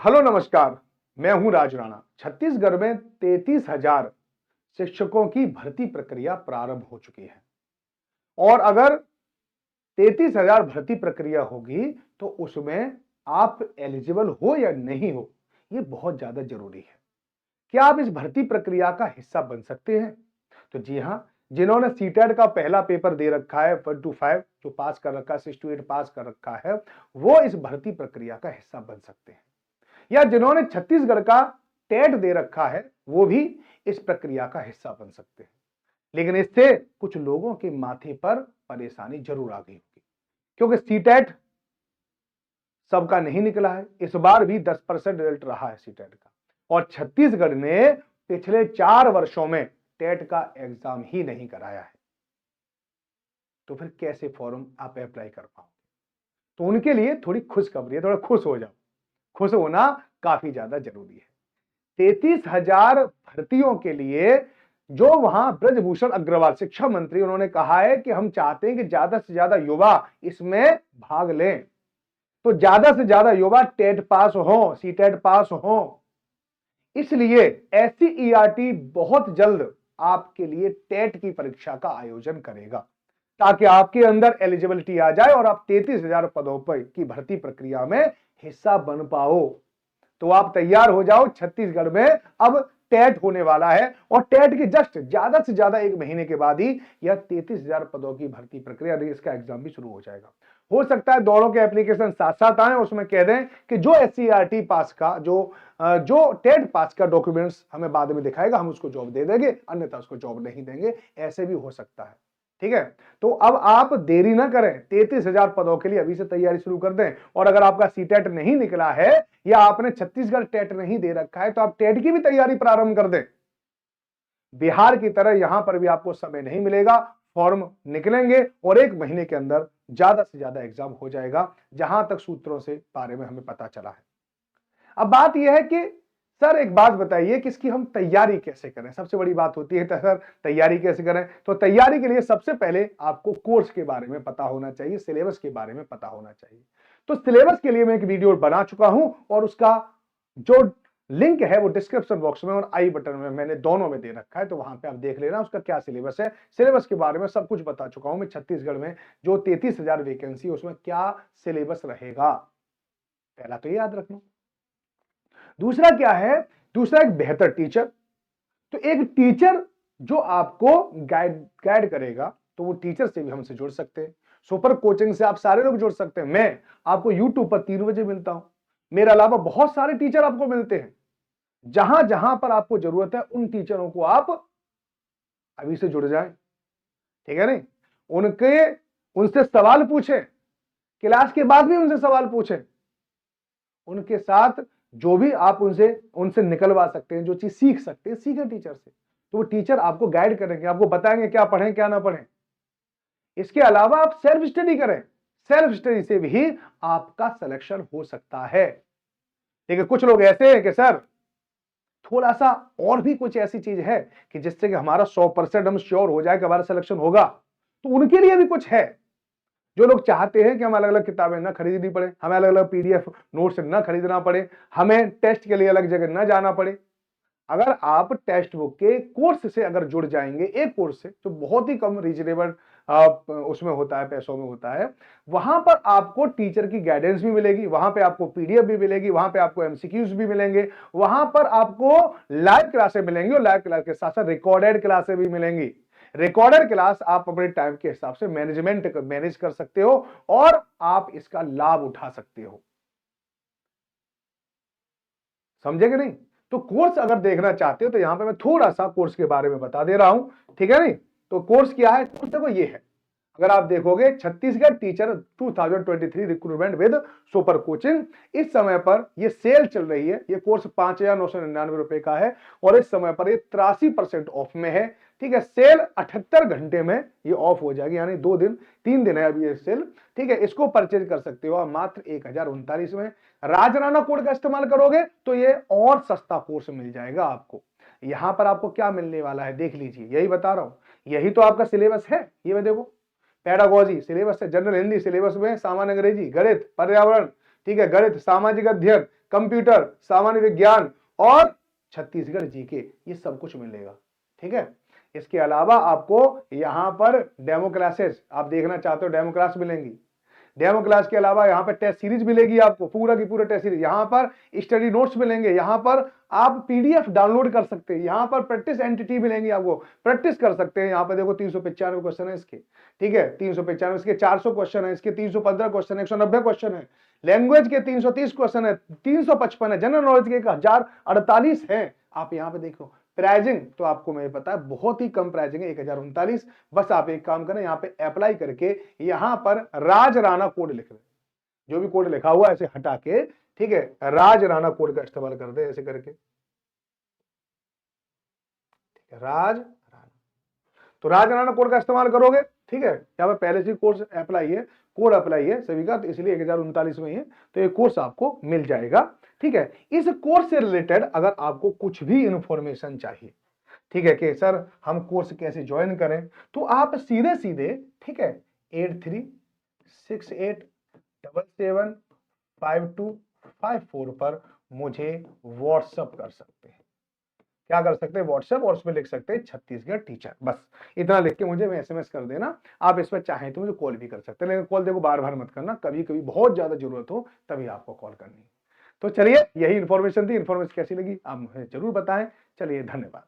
Hello नमस्कार। मैं हूं राज राणा। छत्तीसगढ़ में 33,000 शिक्षकों की भर्ती प्रक्रिया प्रारंभ हो चुकी है और अगर 33,000 भर्ती प्रक्रिया होगी तो उसमें आप एलिजिबल हो या नहीं हो, ये बहुत ज्यादा जरूरी है। क्या आप इस भर्ती प्रक्रिया का हिस्सा बन सकते हैं? तो जी हां, जिन्होंने सीटेट का पहला पेपर दे रखा है 1 to 5 जो पास कर रखा है, 6 to 8 पास कर रखा है, वो इस भर्ती प्रक्रिया का हिस्सा बन सकते हैं। या जिन्होंने छत्तीसगढ़ का टेट दे रखा है वो भी इस प्रक्रिया का हिस्सा बन सकते हैं। लेकिन इससे कुछ लोगों के माथे पर परेशानी जरूर आ गई होगी, क्योंकि सीटेट सबका नहीं निकला है। इस बार भी 10% रिजल्ट रहा है सीटेट का, और छत्तीसगढ़ ने पिछले 4 वर्षों में टेट का एग्जाम ही नहीं कराया है। तो फिर कैसे फॉर्म आप अप्लाई कर पाओगे? तो उनके लिए थोड़ी खुशखबरी है, थोड़ा खुश हो जाओ। खुश होना काफी ज्यादा जरूरी है। 33,000 भर्तियों के लिए जो वहां ब्रजभूषण अग्रवाल शिक्षा मंत्री, उन्होंने कहा है कि हम चाहते हैं कि ज्यादा से ज्यादा युवा इसमें भाग लें। तो ज्यादा से ज्यादा युवा टेट पास हो, सीटेट पास हो। इसलिए एससीईआरटी बहुत जल्द आपके लिए टेट की परीक्षा का आयोजन करेगा, ताकि आपके अंदर एलिजिबिलिटी आ जाए और आप 33,000 पदों पर की भर्ती प्रक्रिया में हिस्सा बन पाओ। तो आप तैयार हो जाओ। छत्तीसगढ़ में अब टेट होने वाला है और टेट के जस्ट ज्यादा से ज्यादा 1 महीने के बाद ही यह 33,000 पदों की भर्ती प्रक्रिया, इसका एग्जाम भी शुरू हो जाएगा। हो सकता है दोनों के एप्लीकेशन साथ साथ आए और उसमें कह दें कि जो एससीईआरटी पास का, जो टेट पास का डॉक्यूमेंट्स हमें बाद में दिखाएगा, हम उसको जॉब दे देंगे, अन्यथा उसको जॉब नहीं देंगे। ऐसे भी हो सकता है। ठीक है, तो अब आप देरी ना करें, 33,000 पदों के लिए अभी से तैयारी शुरू कर दें। और अगर आपका सीटेट नहीं निकला है या आपने छत्तीसगढ़ टेट नहीं दे रखा है तो आप टेट की भी तैयारी प्रारंभ कर दें। बिहार की तरह यहां पर भी आपको समय नहीं मिलेगा। फॉर्म निकलेंगे और 1 महीने के अंदर ज्यादा से ज्यादा एग्जाम हो जाएगा, जहां तक सूत्रों से बारे में हमें पता चला है। अब बात यह है कि सर एक बात बताइए कि इसकी हम तैयारी कैसे करें? सबसे बड़ी बात होती है तो सर तैयारी कैसे करें? तो तैयारी के लिए सबसे पहले आपको कोर्स के बारे में पता होना चाहिए, सिलेबस के बारे में पता होना चाहिए। तो सिलेबस के लिए मैं एक वीडियो बना चुका हूं और उसका जो लिंक है वो डिस्क्रिप्शन बॉक्स में और आई बटन में मैंने दोनों में दे रखा है, तो वहां पे आप देख लेना उसका क्या सिलेबस है। सिलेबस के बारे में सब कुछ बता चुका हूं मैं। छत्तीसगढ़ में जो 33,000 वैकेंसी उसमें क्या सिलेबस रहेगा, पहला तो ये याद रखना। दूसरा क्या है? दूसरा एक बेहतर टीचर। तो एक टीचर जो आपको गाइड करेगा, तो वो टीचर से भी हमसे जुड़ सकते हैं। सुपर कोचिंग से आप सारे लोग जुड़ सकते हैं। मैं आपको यूट्यूब पर 3 बजे मिलता हूं। मेरे अलावा बहुत सारे टीचर आपको मिलते हैं। जहां जहां पर आपको जरूरत है उन टीचरों को आप अभी से जुड़ जाएं। ठीक है नहीं? उनसे सवाल पूछें, क्लास के बाद भी उनसे सवाल पूछें। उनके साथ जो भी आप उनसे उनसे निकलवा सकते हैं, जो चीज सीख सकते हैं, सीखें टीचर से। तो वो टीचर आपको गाइड करेंगे, आपको बताएंगे क्या पढ़ें क्या ना पढ़ें। इसके अलावा आप सेल्फ स्टडी करें। सेल्फ स्टडी से भी आपका सिलेक्शन हो सकता है। लेकिन कुछ लोग ऐसे हैं कि सर थोड़ा सा और भी कुछ ऐसी चीज है कि जिससे कि हमारा 100% हम श्योर हो जाए कि हमारा सिलेक्शन होगा, तो उनके लिए भी कुछ है। जो लोग चाहते हैं कि हम अलग अलग किताबें ना खरीदनी पड़े, हमें अलग अलग पीडीएफ नोट्स ना खरीदना पड़े, हमें टेस्ट के लिए अलग जगह ना जाना पड़े। अगर आप टेक्स्ट बुक के कोर्स से अगर जुड़ जाएंगे, एक कोर्स से, तो बहुत ही कम रीजनेबल उसमें होता है, पैसों में होता है। वहां पर आपको टीचर की गाइडेंस भी मिलेगी, वहां पे आपको पीडीएफ भी मिलेगी, वहां पे आपको एमसीक्यूज भी मिलेंगे, वहां पर आपको लाइव क्लासें मिलेंगी और लाइव क्लास के साथ साथ रिकॉर्डेड क्लासें भी मिलेंगी। रिकॉर्डेड क्लास आप अपने टाइम के हिसाब से मैनेज कर सकते हो और आप इसका लाभ उठा सकते हो। समझे कि नहीं? तो कोर्स अगर देखना चाहते हो तो यहां पे मैं थोड़ा सा कोर्स के बारे में बता दे रहा हूं। ठीक है नहीं? तो कोर्स क्या है? कोर्स देखो ये है। अगर आप देखोगे Chhattisgarh teacher 2023 recruitment with super coaching, इस समय पर ये सेल चल रही है। ये कोर्स 5,999 रुपए का है और इस समय पर ये 83% ऑफ में है। ठीक है, सेल 78 घंटे में ये ऑफ हो जाएगी, यानी 2 दिन 3 दिन है अभी ये सेल। ठीक है, इसको परचेज कर सकते हो मात्र 1,039 में। राजराणा कोड का इस्तेमाल करोगे तो ये और सस्ता कोर्स मिल जाएगा आपको। यहां पर आपको क्या मिलने वाला है देख लीजिए, यही बता रहा हूं। यही तो आपका सिलेबस है। ये देखो, पेडागोजी सिलेबस है, जनरल हिंदी सिलेबस में सामान्य अंग्रेजी, गणित, पर्यावरण, ठीक है, गणित, सामाजिक अध्ययन, कंप्यूटर, सामान्य विज्ञान और छत्तीसगढ़ जीके, ये सब कुछ मिलेगा। ठीक है, इसके अलावा आपको यहां पर डेमो क्लासेस, आप देखना चाहते हो डेमो क्लास मिलेंगी। डेमो क्लास के अलावा यहाँ पर टेस्ट सीरीज मिलेगी आपको, पूरा की पूरा टेस्ट सीरीज। यहाँ पर स्टडी नोट्स मिलेंगे, यहाँ पर आप पीडीएफ डाउनलोड कर सकते हैं, यहाँ पर प्रैक्टिस एंटिटी मिलेंगी, आपको प्रैक्टिस कर सकते हैं। यहाँ पर देखो 395 क्वेश्चन है इसके, ठीक है, 395, इसके 400 क्वेश्चन है, इसके 315 क्वेश्चन है, 190 क्वेश्चन है, लैंग्वेज के 330 क्वेश्चन है, 355 है, जनरल नॉलेज के 1048 है। आप यहाँ पे देखो प्राइजिंग तो आपको मैं पता है बहुत ही कम प्राइजिंग है, 1039। बस आप एक काम करें, यहाँ पे अप्लाई करके यहाँ पर राज राणा कोड लिख रहे, जो भी कोड लिखा हुआ है ऐसे हटा के, ठीक है, राज राणा कोड का इस्तेमाल कर दे ऐसे करके, ठीक है, राज राणा। तो राज राणा कोड का इस्तेमाल करोगे, ठीक है, यहाँ पे पहले से कोर्स अप्लाई है, कोड अप्लाई है सभी का, तो इसलिए 1039 में है, तो ये कोर्स आपको मिल जाएगा। ठीक है, इस कोर्स से रिलेटेड अगर आपको कुछ भी इंफॉर्मेशन चाहिए, ठीक है, कि सर हम कोर्स कैसे ज्वाइन करें, तो आप सीधे सीधे, ठीक है, 8368775254 पर मुझे व्हाट्सएप कर सकते हैं। क्या कर सकते हैं, व्हाट्सएप, और उसमें लिख सकते हैं छत्तीसगढ़ टीचर, बस इतना लिख के मुझे एसएमएस कर देना। आप इस पर चाहें तो मुझे कॉल भी कर सकते हैं, लेकिन कॉल देखो बार बार मत करना, कभी कभी बहुत ज्यादा जरूरत हो तभी आपको कॉल करनी है। तो चलिए, यही इंफॉर्मेशन थी। इंफॉर्मेशन कैसी लगी आप मुझे जरूर बताएं। चलिए, धन्यवाद।